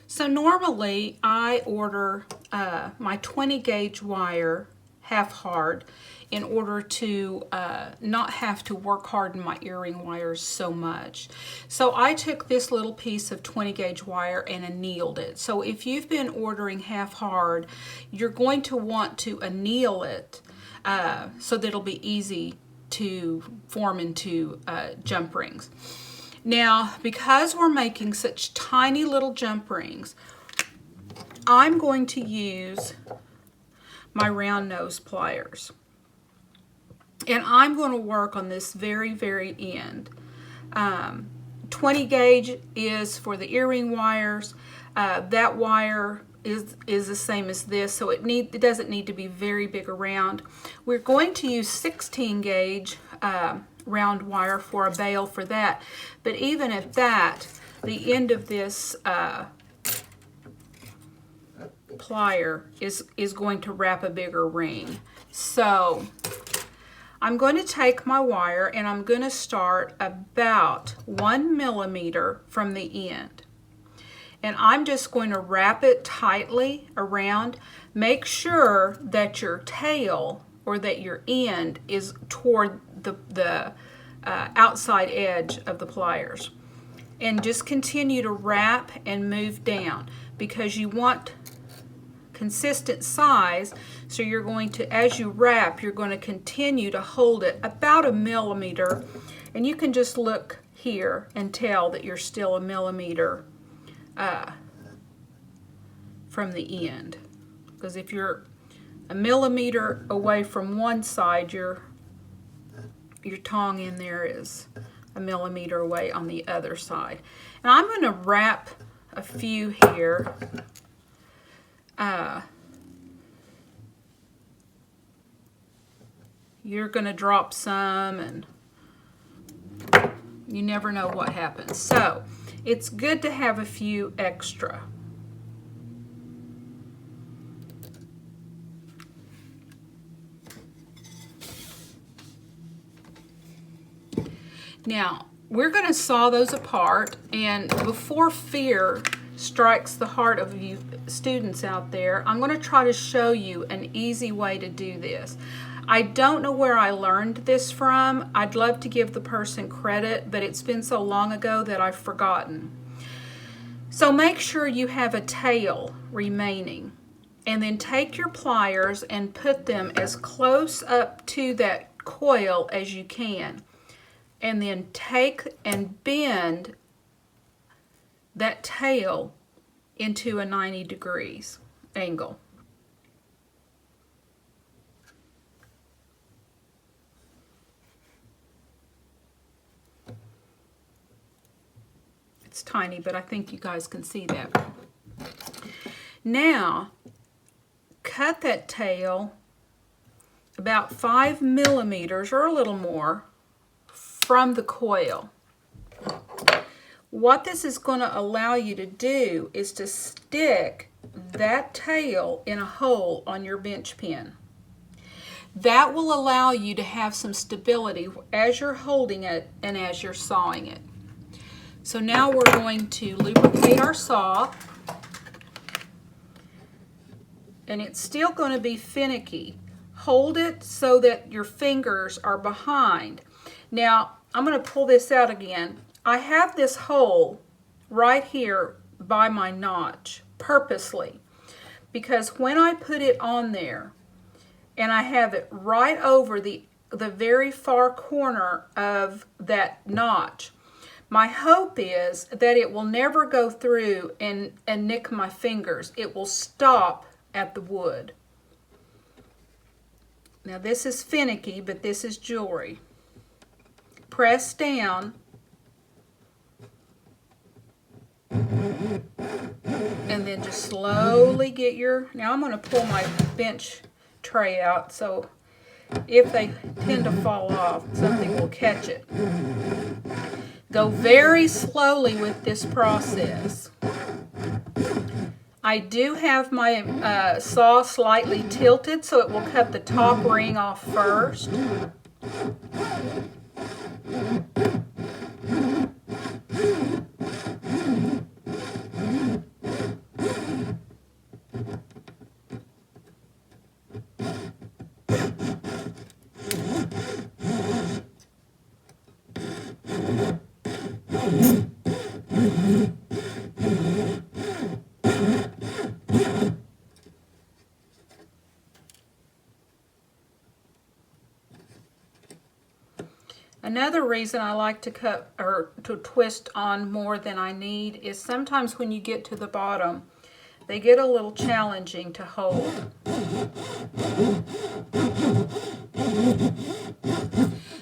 So normally I order my 20 gauge wire half hard in order to not have to work harden my earring wires so much. So I took this little piece of 20 gauge wire and annealed it. So if you've been ordering half hard, you're going to want to anneal it so that it'll be easy to form into jump rings. Now, because we're making such tiny little jump rings, I'm going to use my round nose pliers. And I'm going to work on this very, very end. 20 gauge is for the earring wires. That wire is the same as this, so it doesn't need to be very big around. We're going to use 16 gauge round wire for a bail for that. But even at that, the end of this plier is going to wrap a bigger ring. So I'm going to take my wire and I'm going to start about 1 millimeter from the end. And I'm just going to wrap it tightly around. Make sure that your tail or that your end is toward the outside edge of the pliers. And just continue to wrap and move down because you want consistent size, so you're going to, as you wrap, you're going to continue to hold it about 1 millimeter, and you can just look here and tell that you're still 1 millimeter from the end, because if you're 1 millimeter away from one side, your tongue in there is 1 millimeter away on the other side. And I'm going to wrap a few here. You're going to drop some and you never know what happens. So it's good to have a few extra. Now, we're going to saw those apart, and before fear strikes the heart of you students out there, I'm going to try to show you an easy way to do this. I don't know where I learned this from. I'd love to give the person credit, but it's been so long ago that I've forgotten. So make sure you have a tail remaining, and then take your pliers and put them as close up to that coil as you can. And then take and bend that tail into a 90 degrees angle. It's tiny, but I think you guys can see that. Now, cut that tail about 5 millimeters or a little more from the coil. What this is going to allow you to do is to stick that tail in a hole on your bench pin. That will allow you to have some stability as you're holding it and as you're sawing it. So now we're going to lubricate our saw, and it's still going to be finicky. Hold it so that your fingers are behind. Now, I'm going to pull this out again. I have this hole right here by my notch purposely, because when I put it on there and I have it right over the very far corner of that notch, my hope is that it will never go through and nick my fingers. It will stop at the wood. Now this is finicky, but this is jewelry. Press down and then just slowly get your, now I'm going to pull my bench tray out, so if they tend to fall off, something will catch it. Go very slowly with this process. I do have my saw slightly tilted, so it will cut the top ring off first. Another reason I like to cut or to twist on more than I need is sometimes when you get to the bottom, they get a little challenging to hold.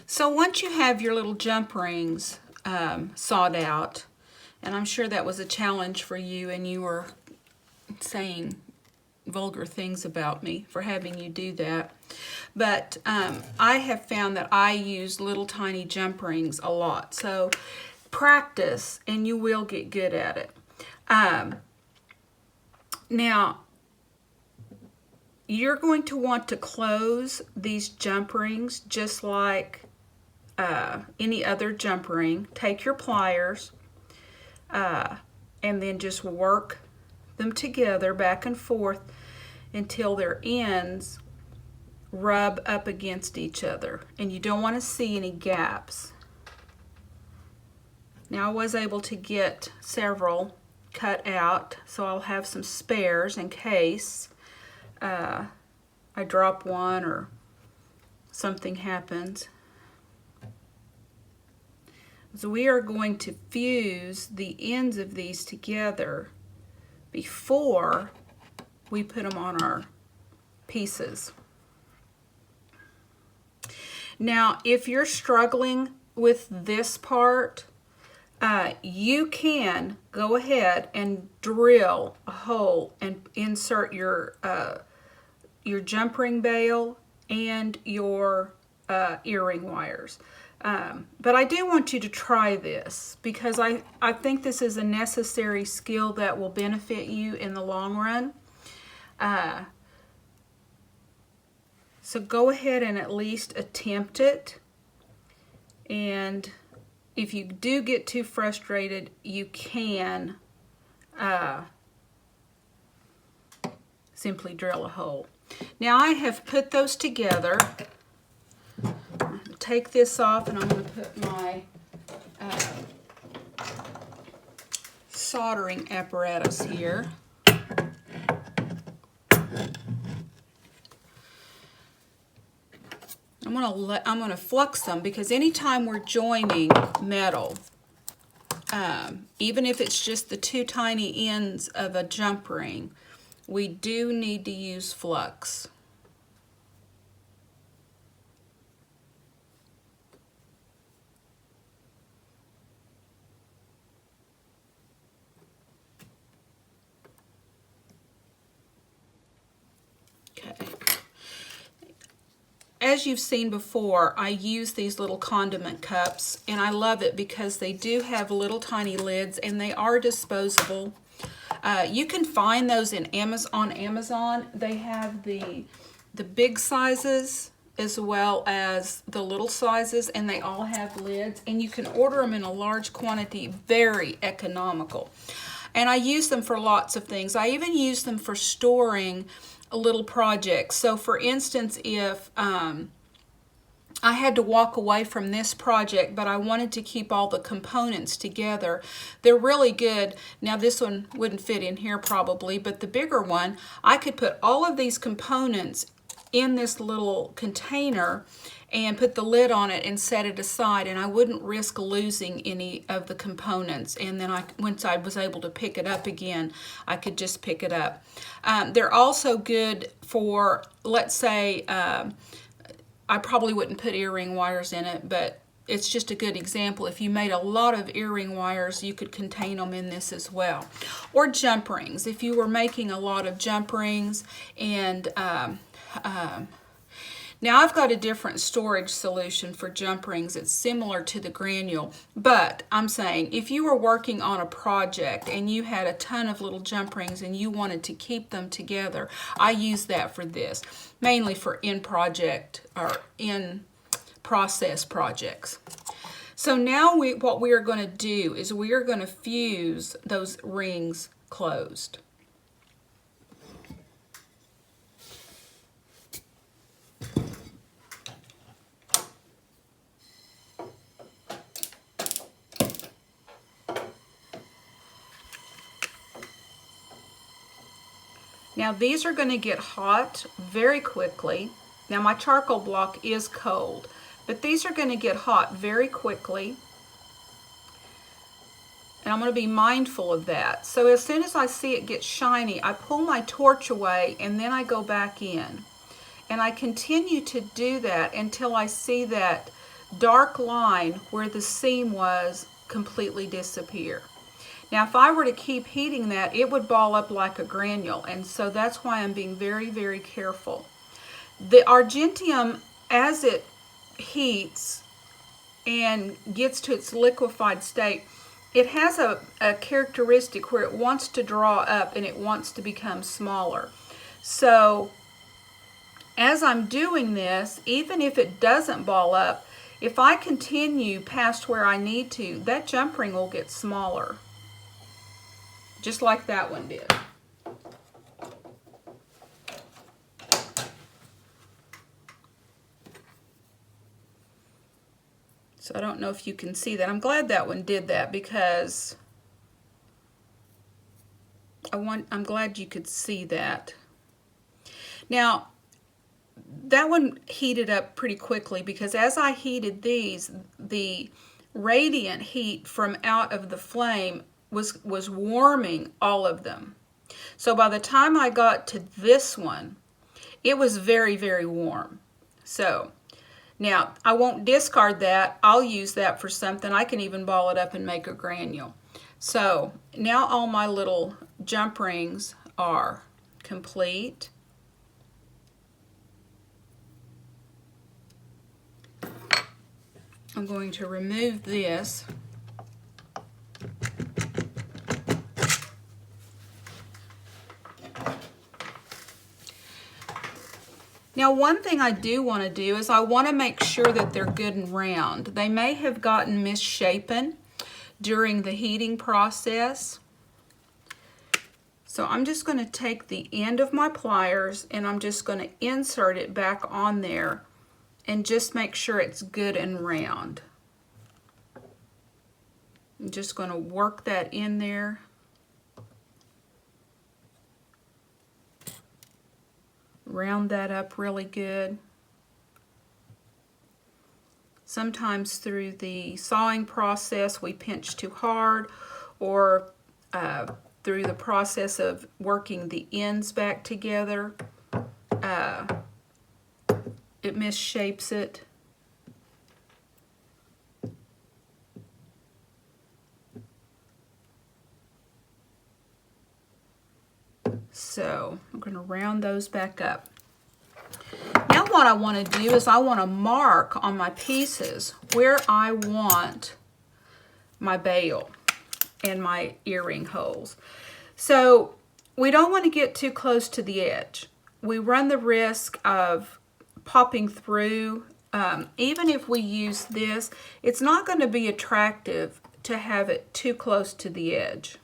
So once you have your little jump rings sawed out, and I'm sure that was a challenge for you and you were saying vulgar things about me for having you do that. But I have found that I use little tiny jump rings a lot. So practice and you will get good at it. Now, you're going to want to close these jump rings just like any other jump ring. Take your pliers and then just work them together back and forth until their ends rub up against each other, and you don't want to see any gaps. Now I was able to get several cut out, so I'll have some spares in case I drop one or something happens. So we are going to fuse the ends of these together before we put them on our pieces. Now, if you're struggling with this part, you can go ahead and drill a hole and insert your jump ring bail and your earring wires. But I do want you to try this because I think this is a necessary skill that will benefit you in the long run. So go ahead and at least attempt it. And if you do get too frustrated, you can simply drill a hole. Now I have put those together. Take this off and I'm going to put my soldering apparatus here. I'm going to flux them because anytime we're joining metal, even if it's just the two tiny ends of a jump ring, we do need to use flux. As you've seen before, I use these little condiment cups, and I love it because they do have little tiny lids and they are disposable. You can find those on Amazon. They have the big sizes as well as the little sizes, and they all have lids, and you can order them in a large quantity, very economical. And I use them for lots of things. I even use them for storing little projects. So for instance, if I had to walk away from this project, but I wanted to keep all the components together, they're really good. Now this one wouldn't fit in here probably, but the bigger one, I could put all of these components in this little container and put the lid on it and set it aside, and I wouldn't risk losing any of the components. And then once I was able to pick it up again, I could just pick it up. They're also good for, let's say, I probably wouldn't put earring wires in it, but it's just a good example. If you made a lot of earring wires, you could contain them in this as well. Or jump rings. If you were making a lot of jump rings and now I've got a different storage solution for jump rings. It's similar to the granule, but I'm saying if you were working on a project and you had a ton of little jump rings and you wanted to keep them together, I use that for this, mainly for in-project or in-process projects. So now what we are going to do is we are going to fuse those rings closed. Now these are going to get hot very quickly. Now my charcoal block is cold, But these are going to get hot very quickly. And I'm going to be mindful of that. So as soon as I see it get shiny, I pull my torch away and then I go back in. And I continue to do that until I see that dark line where the seam was completely disappear. Now if I were to keep heating that, it would ball up like a granule, and so that's why I'm being very, very careful. The argentium, as it heats and gets to its liquefied state, it has a characteristic where it wants to draw up and it wants to become smaller. So as I'm doing this, even if it doesn't ball up, if I continue past where I need to, that jump ring will get smaller. Just like that one did. So I don't know if you can see that. I'm glad that one did that because I'm glad you could see that. Now, that one heated up pretty quickly because as I heated these, the radiant heat from out of the flame was warming all of them. So by the time I got to this one, it was very, very warm. So now I won't discard that. I'll use that for something. I can even ball it up and make a granule. So now all my little jump rings are complete. I'm going to remove this. Now one thing I do want to do is I want to make sure that they're good and round. They may have gotten misshapen during the heating process. So I'm just going to take the end of my pliers and I'm just going to insert it back on there and just make sure it's good and round. I'm just going to work that in there. Round that up really good. Sometimes through the sawing process we pinch too hard, or through the process of working the ends back together, it misshapes it. So I'm going to round those back up. Now what I want to do is I want to mark on my pieces where I want my bail and my earring holes. So we don't want to get too close to the edge. We run the risk of popping through. Even if we use this, it's not going to be attractive to have it too close to the edge.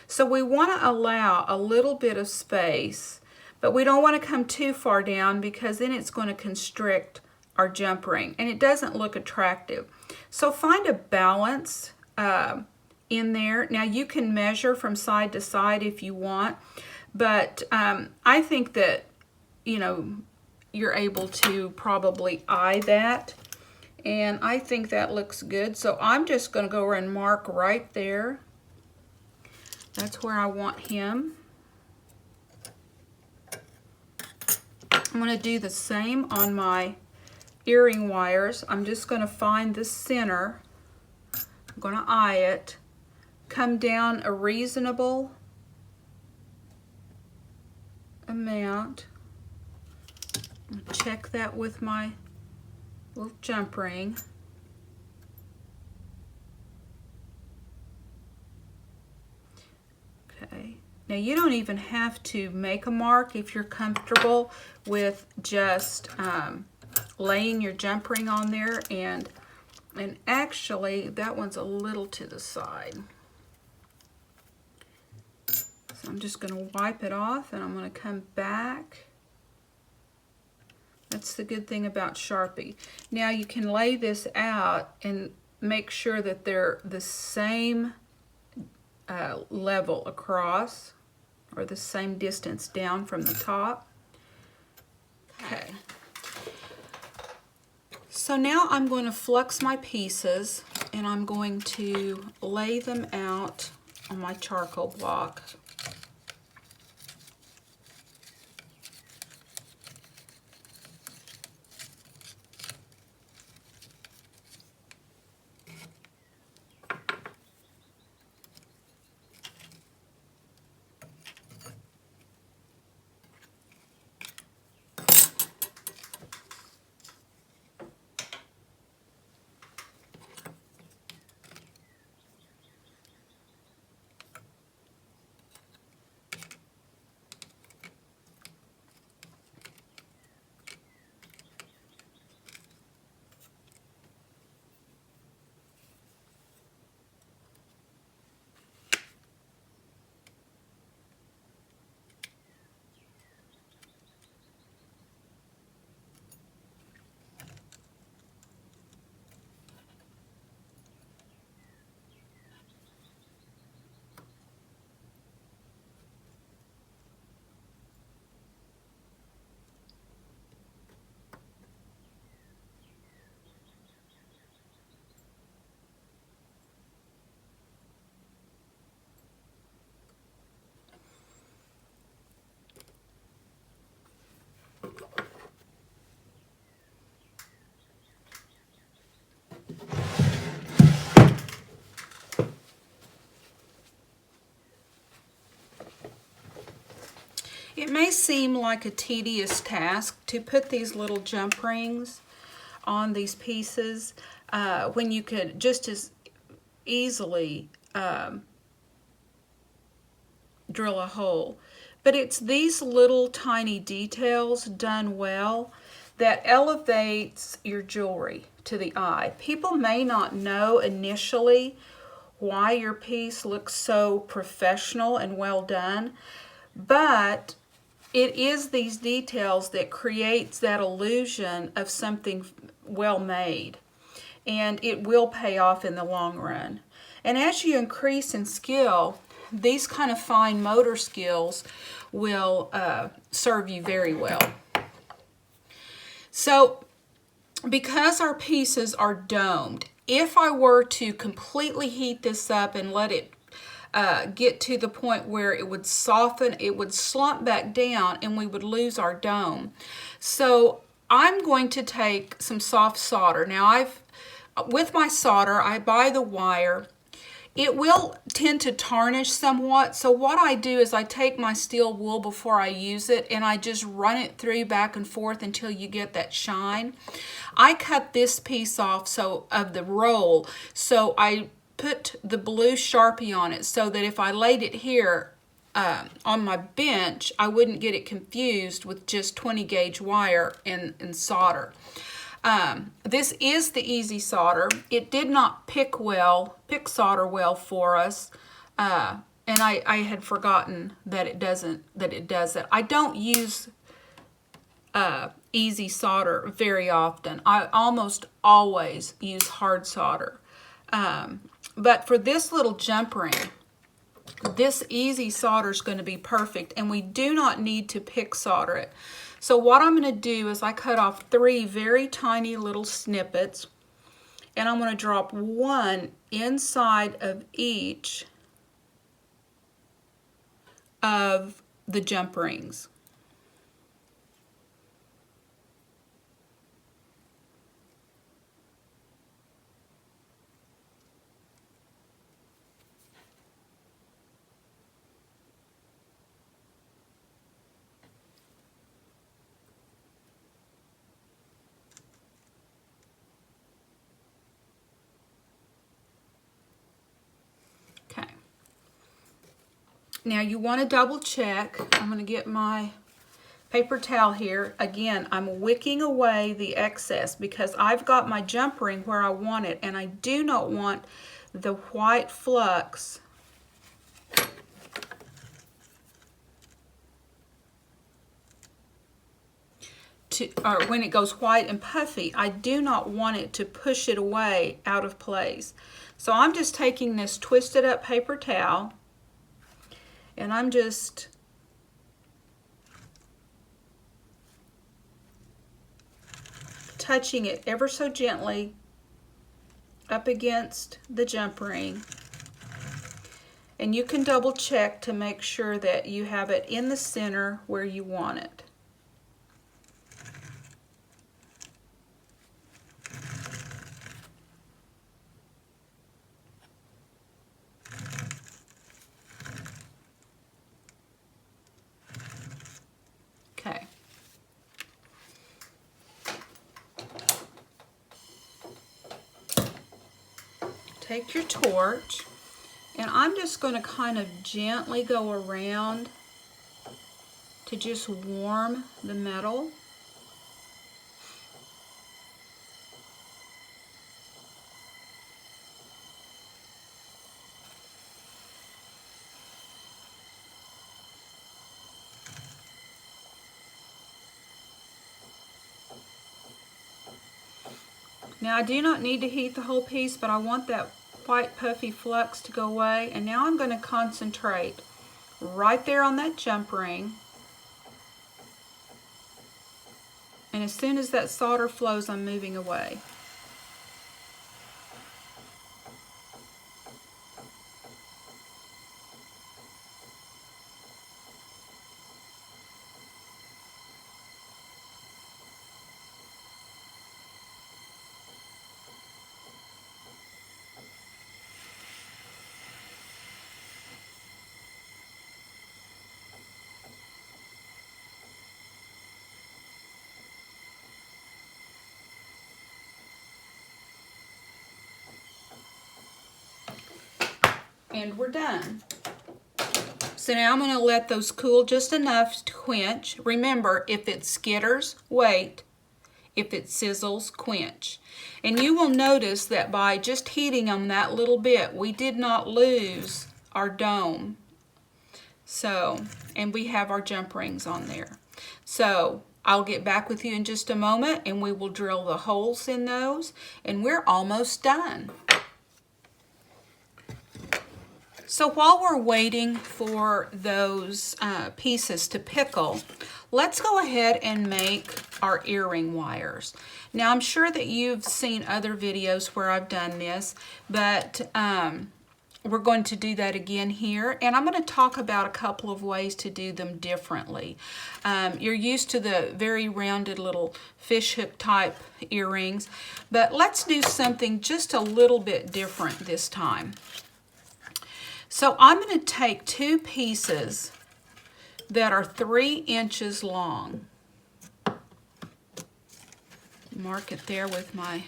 So we want to allow a little bit of space, but we don't want to come too far down because then it's going to constrict our jump ring and it doesn't look attractive. So find a balance in there. Now you can measure from side to side if you want, but I think that, you know, you're able to probably eye that, and I think that looks good. So I'm just going to go and mark right there. That's where I want him. I'm going to do the same on my earring wires. I'm just going to find the center. I'm going to eye it, come down a reasonable amount. Check that with my little jump ring. Okay. Now you don't even have to make a mark if you're comfortable with just laying your jump ring on there, and actually that one's a little to the side. So I'm just going to wipe it off and I'm going to come back. That's the good thing about Sharpie. Now you can lay this out and make sure that they're the same level across, or the same distance down from the top. Okay. So now I'm going to flux my pieces and I'm going to lay them out on my charcoal block. It may seem like a tedious task to put these little jump rings on these pieces when you could just as easily drill a hole. But it's these little tiny details done well that elevates your jewelry to the eye. People may not know initially why your piece looks so professional and well done, but it is these details that creates that illusion of something well made, and it will pay off in the long run. And as you increase in skill, these kind of fine motor skills will serve you very well. So because our pieces are domed, if I were to completely heat this up and let it get to the point where it would soften, it would slump back down and we would lose our dome. So I'm going to take some soft solder. Now with my solder, I buy the wire. It will tend to tarnish somewhat, so what I do is I take my steel wool before I use it and I just run it through back and forth until you get that shine. I cut this piece off of the roll, so I put the blue Sharpie on it so that if I laid it here on my bench, I wouldn't get it confused with just 20 gauge wire and solder. This is the easy solder. It did not pick solder well for us, and I had forgotten that it does it. I don't use easy solder very often. I almost always use hard solder. But for this little jump ring, this easy solder is going to be perfect, and we do not need to pick solder it. So what I'm going to do is I cut off 3 very tiny little snippets, and I'm going to drop 1 inside of each of the jump rings. Now you want to double check. I'm going to get my paper towel here. Again, I'm wicking away the excess because I've got my jump ring where I want it, and I do not want the white flux or when it goes white and puffy, I do not want it to push it away out of place. So I'm just taking this twisted up paper towel and I'm just touching it ever so gently up against the jump ring. And you can double check to make sure that you have it in the center where you want it. Okay. Take your torch, and I'm just going to kind of gently go around to just warm the metal. Now I do not need to heat the whole piece, but I want that white puffy flux to go away. And now I'm going to concentrate right there on that jump ring. And as soon as that solder flows, I'm moving away. And we're done. So now I'm going to let those cool just enough to quench. Remember, if it skitters, wait. If it sizzles, quench. And you will notice that by just heating them that little bit, we did not lose our dome. So, and we have our jump rings on there. So I'll get back with you in just a moment and we will drill the holes in those, and we're almost done. So while we're waiting for those pieces to pickle, let's go ahead and make our earring wires. Now I'm sure that you've seen other videos where I've done this, but we're going to do that again here, and I'm going to talk about a couple of ways to do them differently. You're used to the very rounded little fishhook type earrings, but let's do something just a little bit different this time. So I'm going to take two pieces that are 3 inches long. Mark it there with my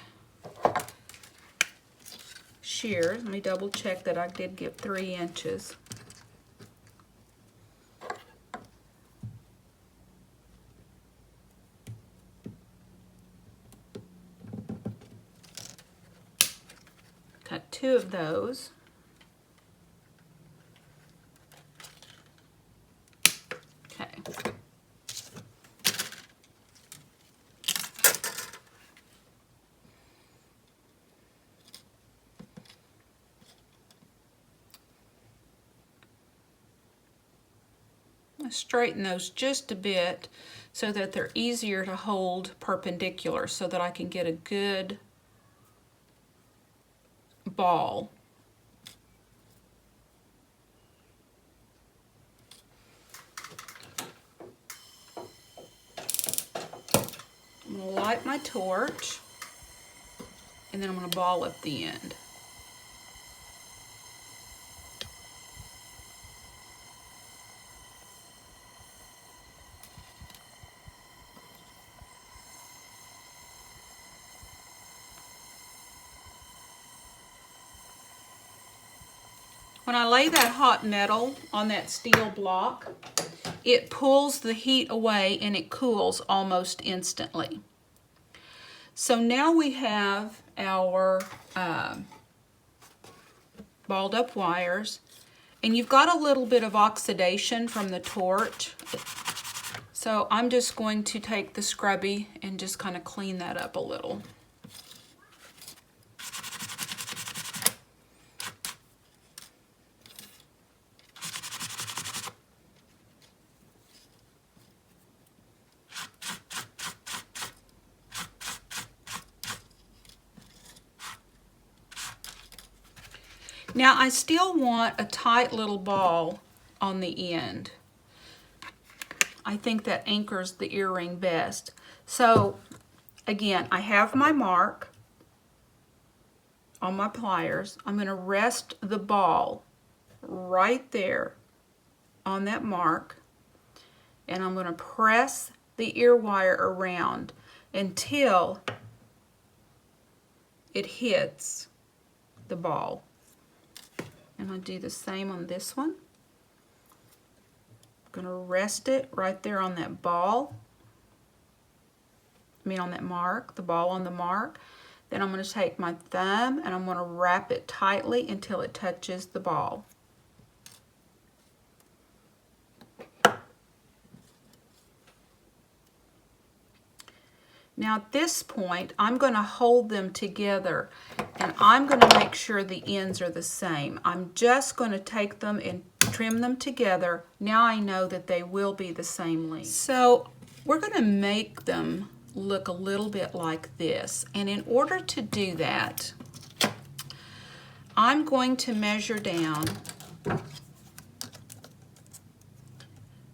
shears. Let me double check that I did get 3 inches. Cut 2 of those. Okay. Straighten those just a bit so that they're easier to hold perpendicular, so that I can get a good ball. I'm going to light my torch, and then I'm going to ball up the end. When I lay that hot metal on that steel block, it pulls the heat away and it cools almost instantly. So now we have our balled up wires, and you've got a little bit of oxidation from the torch. So I'm just going to take the scrubby and just kind of clean that up a little. Now I still want a tight little ball on the end. I think that anchors the earring best. So again, I have my mark on my pliers. I'm going to rest the ball right there on that mark, and I'm going to press the ear wire around until it hits the ball. And I'll do the same on this one. I'm going to rest it right there on that ball. On that mark, the ball on the mark. Then I'm going to take my thumb and I'm going to wrap it tightly until it touches the ball. Now at this point, I'm going to hold them together and I'm going to make sure the ends are the same. I'm just going to take them and trim them together. Now I know that they will be the same length. So we're going to make them look a little bit like this. And in order to do that, I'm going to measure down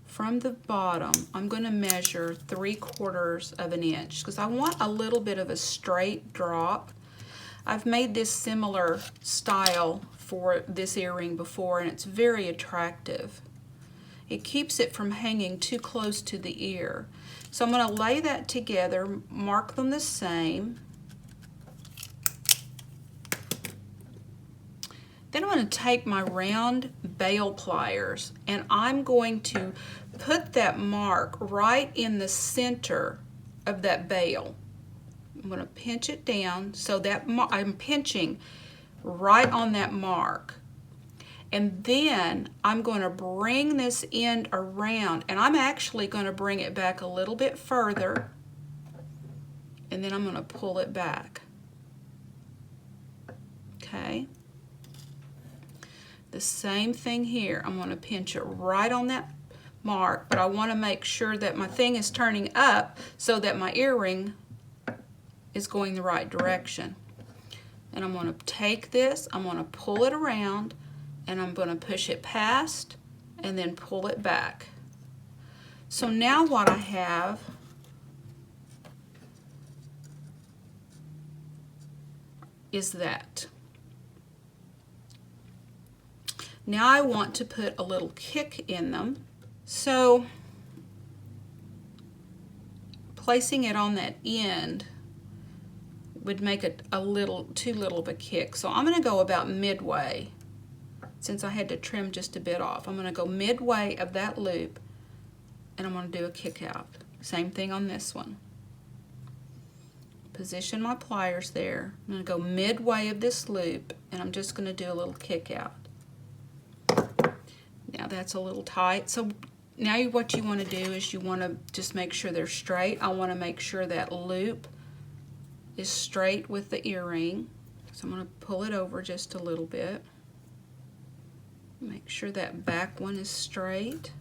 from the bottom. I'm going to measure 3/4 of an inch because I want a little bit of a straight drop. I've made this similar style for this earring before and it's very attractive. It keeps it from hanging too close to the ear. So I'm going to lay that together, mark them the same. Then I'm going to take my round bail pliers and I'm going to put that mark right in the center of that bail. I'm going to pinch it down so that I'm pinching right on that mark. And then I'm going to bring this end around, and I'm actually going to bring it back a little bit further, and then I'm going to pull it back. Okay. The same thing here. I'm going to pinch it right on that mark, but I want to make sure that my thing is turning up so that my earring is going the right direction. And I'm going to take this, I'm going to pull it around, and I'm going to push it past and then pull it back. So now what I have is that. Now I want to put a little kick in them. So placing it on that end would make it too little of a kick. So I'm going to go about midway. Since I had to trim just a bit off, I'm going to go midway of that loop and I'm going to do a kick out. Same thing on this one. Position my pliers there. I'm going to go midway of this loop and I'm just going to do a little kick out. Now that's a little tight. So now what you want to do is you want to just make sure they're straight. I want to make sure that loop is straight with the earring. So I'm going to pull it over just a little bit. Make sure that back one is straight.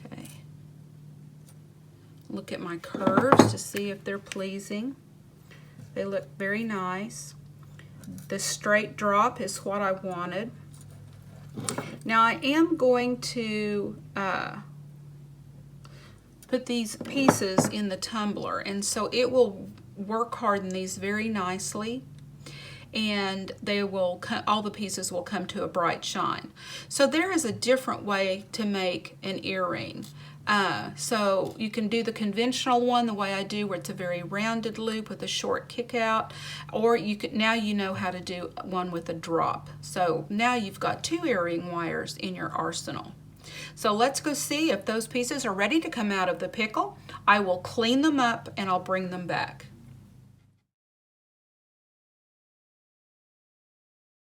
Okay. Look at my curves to see if they're pleasing. They look very nice. The straight drop is what I wanted. Now I am going to put these pieces in the tumbler, and so it will work harden these very nicely, and they will all the pieces will come to a bright shine. So there is a different way to make an earring. So you can do the conventional one the way I do, where it's a very rounded loop with a short kick out, or you could, now you know how to do one with a drop. So now you've got 2 earring wires in your arsenal. So let's go see if those pieces are ready to come out of the pickle. I will clean them up and I'll bring them back.